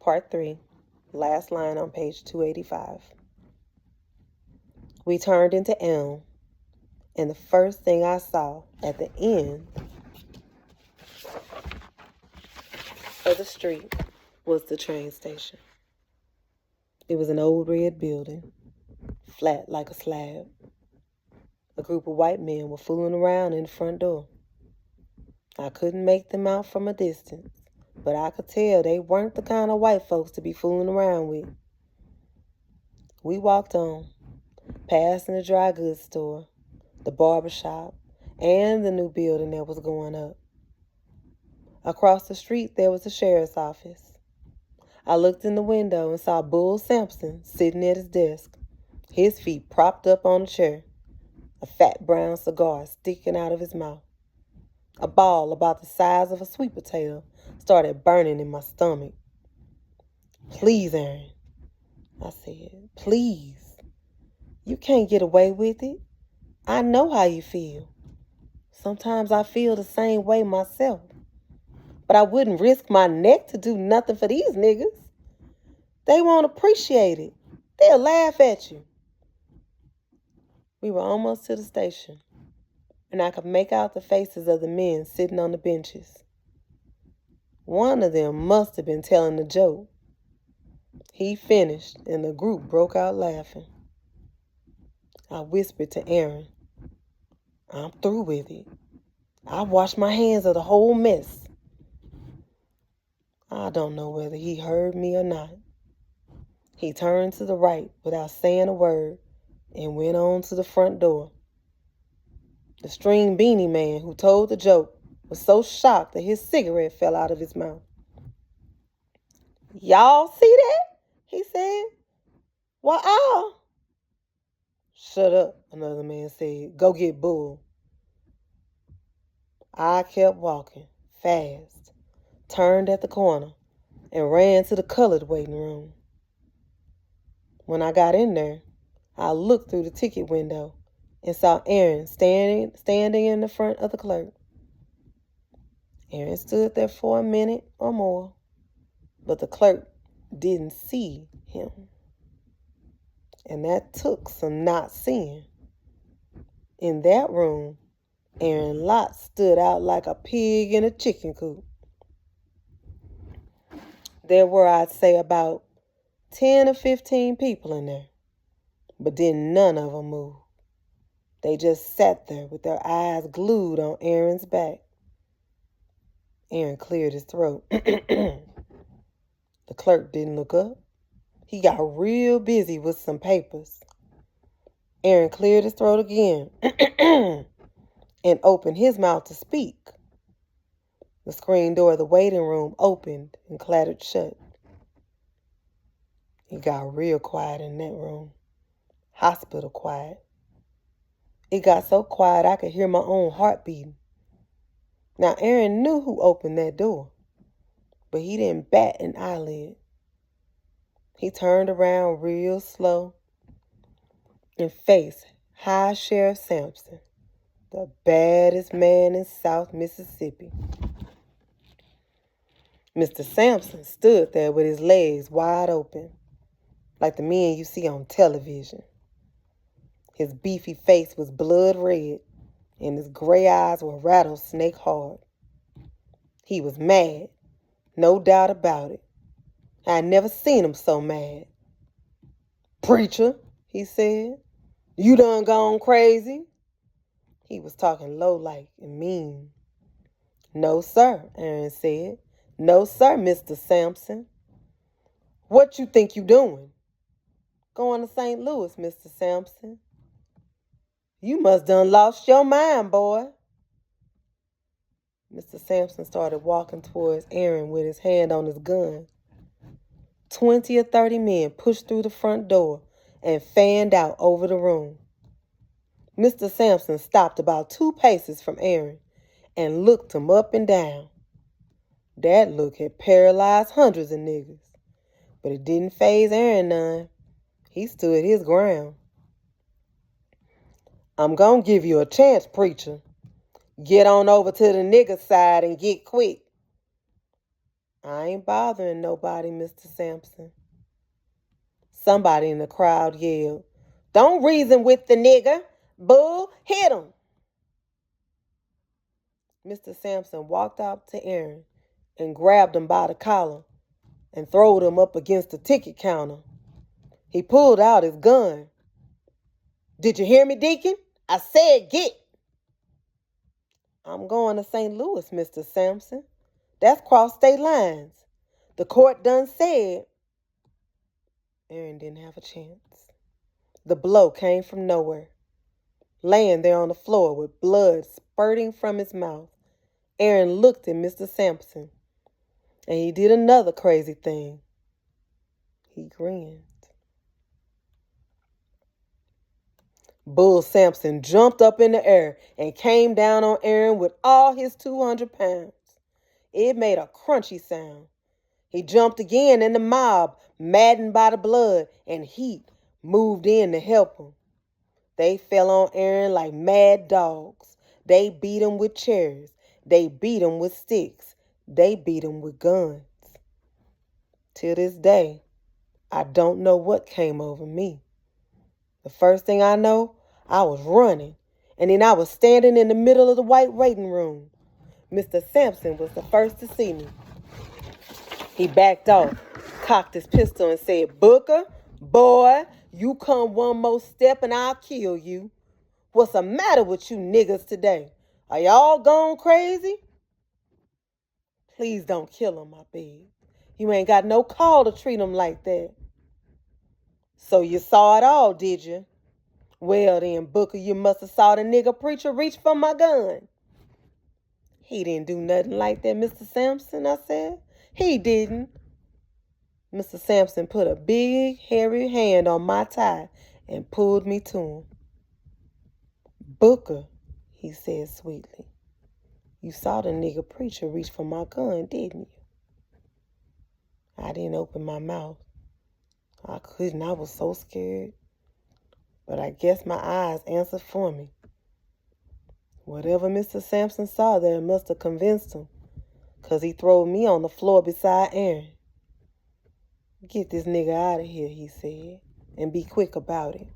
Part 3, last line on page 285. We turned into Elm, and the first thing I saw at the end of the street was the train station. It was an old red building, flat like a slab. A group of white men were fooling around in the front door. I couldn't make them out from a distance, but I could tell they weren't the kind of white folks to be fooling around with. We walked on, passing the dry goods store, the barber shop, and the new building that was going up. Across the street, there was the sheriff's office. I looked in the window and saw Bull Sampson sitting at his desk, his feet propped up on a chair, a fat brown cigar sticking out of his mouth. A ball about the size of a sweet potato started burning in my stomach. "Please, Aaron," I said, "please. You can't get away with it. I know how you feel. Sometimes I feel the same way myself. But I wouldn't risk my neck to do nothing for these niggas. They won't appreciate it. They'll laugh at you." We were almost to the station, and I could make out the faces of the men sitting on the benches. One of them must have been telling a joke. He finished, and the group broke out laughing. I whispered to Aaron, "I'm through with it. I've washed my hands of the whole mess." I don't know whether he heard me or not. He turned to the right without saying a word and went on to the front door. The string beanie man who told the joke was so shocked that his cigarette fell out of his mouth. "Y'all see that?" he said. "Why, I'll—" "Shut up," another man said. "Go get Bull." I kept walking, fast, turned at the corner, and ran to the colored waiting room. When I got in there, I looked through the ticket window and saw Aaron standing in the front of the clerk. Aaron stood there for a minute or more, but the clerk didn't see him. And that took some not seeing. In that room, Aaron Lott stood out like a pig in a chicken coop. There were, I'd say, about 10 or 15 people in there, but then none of them moved. They just sat there with their eyes glued on Aaron's back. Aaron cleared his throat. The clerk didn't look up. He got real busy with some papers. Aaron cleared his throat again and opened his mouth to speak. The screen door of the waiting room opened and clattered shut. It got real quiet in that room. Hospital quiet. It got so quiet I could hear my own heart beating. Now, Aaron knew who opened that door, but he didn't bat an eyelid. He turned around real slow and faced High Sheriff Sampson, the baddest man in South Mississippi. Mr. Sampson stood there with his legs wide open, like the men you see on television. His beefy face was blood red, and his gray eyes were rattlesnake hard. He was mad, no doubt about it. I'd never seen him so mad. "Preacher," he said, "you done gone crazy?" He was talking low-like and mean. "No, sir," Aaron said. "No, sir, Mr. Sampson." "What you think you doing?" "Going to St. Louis, Mr. Sampson." "You must done lost your mind, boy." Mr. Sampson started walking towards Aaron with his hand on his gun. 20 or 30 men pushed through the front door and fanned out over the room. Mr. Sampson stopped about 2 paces from Aaron and looked him up and down. That look had paralyzed hundreds of niggas, but it didn't faze Aaron none. He stood his ground. "I'm gonna give you a chance, preacher. Get on over to the nigger side and get quick." I ain't bothering nobody, Mr. Sampson. Somebody in the crowd yelled, "Don't reason with the nigger. Bull, hit him." Mr. Sampson walked up to Aaron and grabbed him by the collar and throwed him up against the ticket counter. He pulled out his gun. "Did you hear me, Deacon? I said get." "I'm going to St. Louis, Mr. Sampson. That's cross state lines. The court done said." Aaron didn't have a chance. The blow came from nowhere. Laying there on the floor with blood spurting from his mouth, Aaron looked at Mr. Sampson, and he did another crazy thing. He grinned. Bull Sampson jumped up in the air and came down on Aaron with all his 200 pounds. It made a crunchy sound. He jumped again, and the mob, maddened by the blood and heat, moved in to help him. They fell on Aaron like mad dogs. They beat him with chairs. They beat him with sticks. They beat him with guns. Till this day, I don't know what came over me. The first thing I know, I was running, and then I was standing in the middle of the white waiting room. Mr. Sampson was the first to see me. He backed off, cocked his pistol, and said, "Booker, boy, you come one more step and I'll kill you. What's the matter with you niggas today? Are y'all gone crazy?" "Please don't kill him," I begged. "You ain't got no call to treat him like that." "So you saw it all, did you? Well then, Booker, you must have saw the nigger preacher reach for my gun." "He didn't do nothing like that, Mr. Sampson," I said. "He didn't." Mr. Sampson put a big, hairy hand on my tie and pulled me to him. "Booker," he said sweetly, "you saw the nigger preacher reach for my gun, didn't you?" I didn't open my mouth. I couldn't. I was so scared. But I guess my eyes answered for me. Whatever Mr. Sampson saw there must have convinced him, 'cause he threw me on the floor beside Aaron. "Get this nigga out of here," he said, "and be quick about it."